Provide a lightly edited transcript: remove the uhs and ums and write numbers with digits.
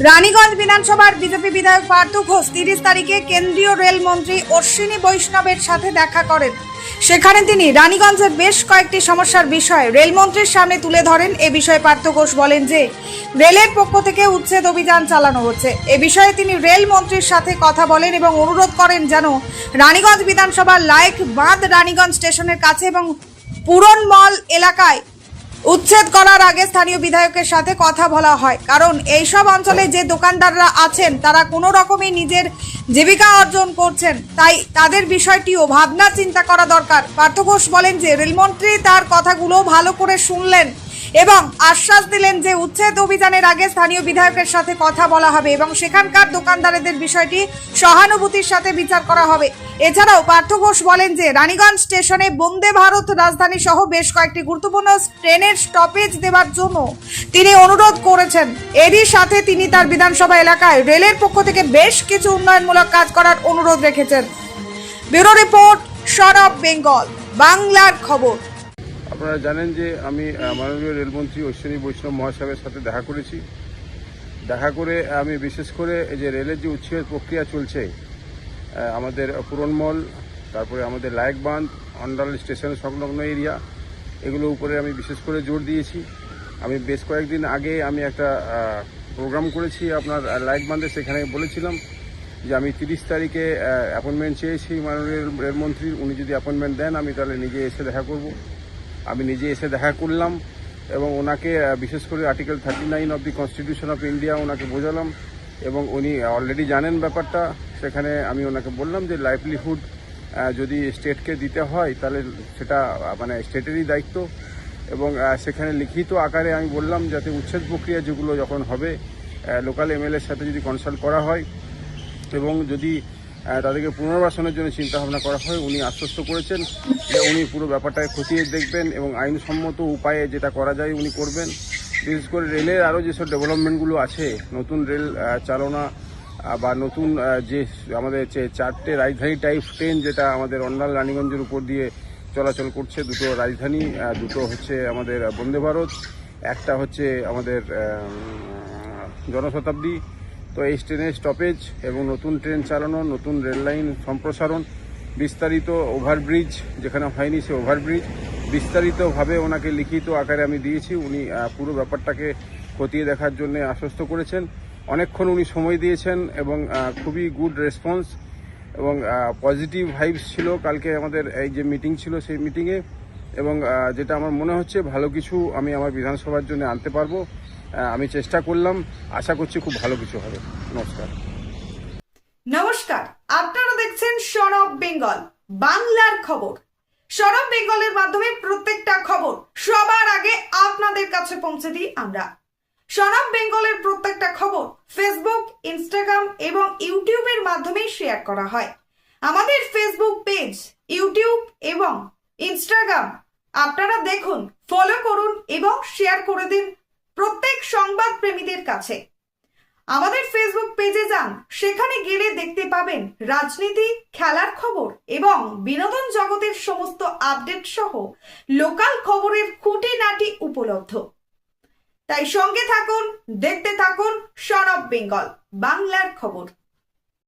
রানীগঞ্জ বিধানসভার বিজেপি বিধায়ক পার্থ ঘোষ 30 তারিখে কেন্দ্রীয় রেলমন্ত্রী অশ্বিনী বৈষ্ণবের সাথে দেখা করেন। সেখানে তিনি রানীগঞ্জের বেশ কয়েকটি সমস্যার বিষয় রেলমন্ত্রীর সামনে তুলে ধরেন। এ বিষয়ে পার্থ ঘোষ বলেন যে রেলের পক্ষ থেকে উচ্ছেদ অভিযান চালানো হচ্ছে। এ বিষয়ে তিনি রেলমন্ত্রীর সাথে কথা বলেন এবং অনুরোধ করেন যেন রানীগঞ্জ বিধানসভার লাইক বাঁধ রানীগঞ্জ স্টেশনের কাছে এবং পুরন মল এলাকায় উচ্ছেদ করার আগে স্থানীয় বিধায়কের সাথে কথা বলা হয়, কারণ এইসব অঞ্চলে যে দোকানদাররা আছেন তারা কোনো রকমই নিজের জীবিকা অর্জন করছেন, তাই তাদের বিষয়টিও ভাবনা চিন্তা করা দরকার। পার্থ ঘোষ বলেন যে রেলমন্ত্রী তার কথাগুলো ভালো করে শুনলেন এবং আশ্বাস দিলেন যে উচ্ছেদ অভিযানের আগে স্থানীয় বিধায়কের সাথে কথা বলা হবে এবং সেখানকার দোকানদারদের বিষয়টি সহানুভূতির সাথে বিচার করা হবে। এছাড়াও পার্থ ঘোষ বলেন যে রানীগঞ্জ স্টেশনে বন্দে ভারত রাজধানী সহ বেশ কয়েকটি গুরুত্বপূর্ণ ট্রেনের স্টপেজ দেওয়ার জন্য তিনি অনুরোধ করেছেন। এরই সাথে তিনি তার বিধানসভা এলাকায় রেলের পক্ষ থেকে বেশ কিছু উন্নয়নমূলক কাজ করার অনুরোধ রেখেছেন। Bureau report, son of Bengal, বাংলার খবর। আপনারা জানেন যে আমি মাননীয় রেলমন্ত্রী অশ্বিনী বৈষ্ণব মহাশয়ের সাথে দেখা করেছি। দেখা করে আমি বিশেষ করে এই যে রেলের যে উচ্ছেদ প্রক্রিয়া চলছে আমাদের পুরনমল, তারপরে আমাদের লায়ক বাঁধ, অন্ডাল স্টেশন সংলগ্ন এরিয়া, এগুলো উপরে আমি বিশেষ করে জোর দিয়েছি। আমি বেশ কয়েকদিন আগে আমি একটা প্রোগ্রাম করেছি আপনার লায়ক বাঁধে, সেখানে বলেছিলাম যে আমি 30 তারিখে অ্যাপয়েন্টমেন্ট চেয়েছি মাননীয় রেলমন্ত্রীর। উনি যদি অ্যাপয়েন্টমেন্ট দেন আমি তাহলে নিজে এসে দেখা করব। আমি নিজে এসে দেখা করলাম এবং ওনাকে বিশেষ করে article 39 of the constitution of India ওনাকে বোঝালাম এবং উনি অলরেডি জানেন ব্যাপারটা। সেখানে আমি ওনাকে বললাম যে লাইভলিহুড যদি স্টেটকে দিতে হয় তাহলে সেটা মানে স্টেটেরই দায়িত্ব এবং সেখানে লিখিত আকারে আমি বললাম যাতে উচ্ছেদ প্রক্রিয়া যেগুলো যখন হবে লোকাল এমএলএর সাথে যদি কনসাল্ট করা হয় এবং যদি তাদেরকে পুনর্বাসনের জন্য চিন্তাভাবনা করা হয়, উনি আশ্বস্ত করেছেন যে উনি পুরো ব্যাপারটাকে খতিয়ে দেখবেন এবং আইনসম্মত উপায়ে যেটা করা যায় উনি করবেন। বিশেষ করে রেলের আরও যেসব ডেভেলপমেন্টগুলো আছে, নতুন রেল চালনা বা নতুন যে আমাদের 4টে রাজধানী টাইপ ট্রেন যেটা আমাদের অন্ডাল রানীগঞ্জের উপর দিয়ে চলাচল করছে, 2টো রাজধানী, 2টো হচ্ছে আমাদের বন্দে ভারত, একটা হচ্ছে আমাদের জনশতাব্দী। তো এই ট্রেনের স্টপেজ এবং নতুন ট্রেন চালানো, নতুন রেল লাইন সম্প্রসারণ, বিস্তারিত ওভারব্রিজ যেখানে হয়নি সে ওভারব্রিজ বিস্তারিতভাবে ওনাকে লিখিত আকারে আমি দিয়েছি। উনি পুরো ব্যাপারটাকে খতিয়ে দেখার জন্য আশ্বস্ত করেছেন। অনেকক্ষণ উনি সময় দিয়েছেন এবং খুবই গুড রেসপন্স এবং পজিটিভ ভাইবস ছিল কালকে আমাদের এই যে মিটিং ছিল সেই মিটিংয়ে, এবং যেটা আমার মনে হচ্ছে ভালো কিছু আমি আমার বিধানসভার জন্য আনতে পারবো। আমি চেষ্টা করলাম, আশা করছি খুব ভালো কিছু হবে। নমস্কার। নমস্কার, আপনারা দেখছেন সন অফ বেঙ্গল, বাংলার খবর। সন অফ বেঙ্গলের মাধ্যমে প্রত্যেকটা খবর সবার আগে আপনাদের কাছে পৌঁছে দিই আমরা। সন অফ বেঙ্গলের প্রত্যেকটা খবর ফেসবুক, ইনস্টাগ্রাম এবং ইউটিউবের মাধ্যমে শেয়ার করা হয়। আমাদের ফেসবুক পেজ, ইউটিউব এবং ইনস্টাগ্রাম আপনারা দেখুন, ফলো করুন এবং শেয়ার করে দিন প্রত্যেক সংবাদ প্রেমীদের কাছে। আমাদের ফেসবুক পেজে যান, সেখানে গেলে দেখতে পাবেন রাজনীতি, খেলার খবর এবং বিনোদন জগতের সমস্ত আপডেট সহ লোকাল খবরের খুঁটিনাটি উপলব্ধ। তাই সঙ্গে থাকুন, দেখতে থাকুন সন অফ বেঙ্গল, বাংলার খবর।